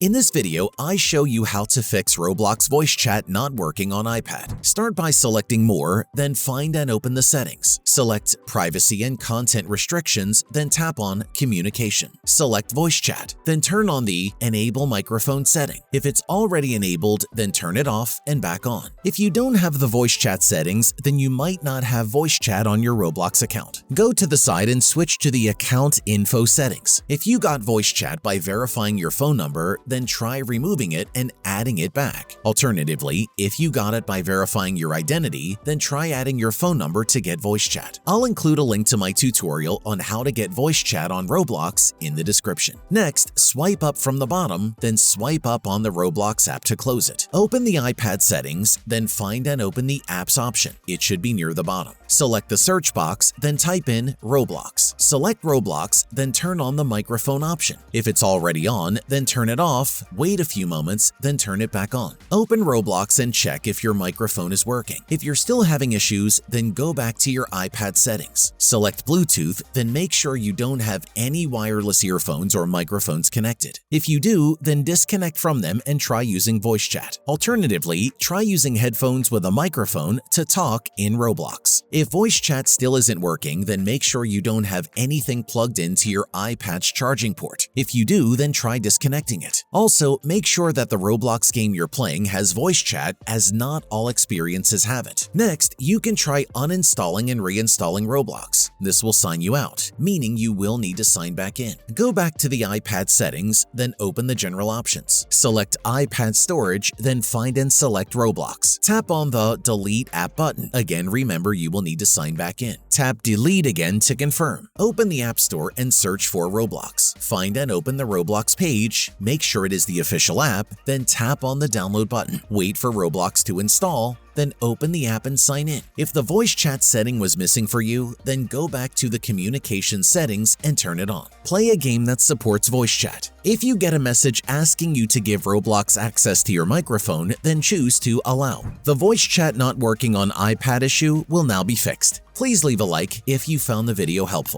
In this video, I show you how to fix Roblox voice chat not working on iPad. Start by selecting More, then find and open the settings. Select Privacy and Content Restrictions, then tap on Communication. Select Voice Chat, then turn on the Enable Microphone setting. If it's already enabled, then turn it off and back on. If you don't have the voice chat settings, then you might not have voice chat on your Roblox account. Go to the side and switch to the Account Info settings. If you got voice chat by verifying your phone number, then try removing it and adding it back. Alternatively, if you got it by verifying your identity, then try adding your phone number to get voice chat. I'll include a link to my tutorial on how to get voice chat on Roblox in the description. Next, swipe up from the bottom, then swipe up on the Roblox app to close it. Open the iPad settings, then find and open the Apps option. It should be near the bottom. Select the search box, then type in Roblox. Select Roblox, then turn on the microphone option. If it's already on, then turn it off. Wait a few moments, then turn it back on. Open Roblox and check if your microphone is working. If you're still having issues, then go back to your iPad settings. Select Bluetooth, then make sure you don't have any wireless earphones or microphones connected. If you do, then disconnect from them and try using voice chat. Alternatively, try using headphones with a microphone to talk in Roblox. If voice chat still isn't working, then make sure you don't have anything plugged into your iPad's charging port. If you do, then try disconnecting it. Also, make sure that the Roblox game you're playing has voice chat, as not all experiences have it. Next, you can try uninstalling and reinstalling Roblox. This will sign you out, meaning you will need to sign back in. Go back to the iPad settings, then open the general options. Select iPad storage, then find and select Roblox. Tap on the Delete App button. Again, remember you will need to sign back in. Tap Delete again to confirm. Open the App Store and search for Roblox. Find and open the Roblox page. Make sure it is the official app, then tap on the download button. Wait for Roblox to install, then open the app and sign in. If the voice chat setting was missing for you, then go back to the communication settings and turn it on. Play a game that supports voice chat. If you get a message asking you to give Roblox access to your microphone, then choose to allow. The voice chat not working on iPad issue will now be fixed. Please leave a like if you found the video helpful.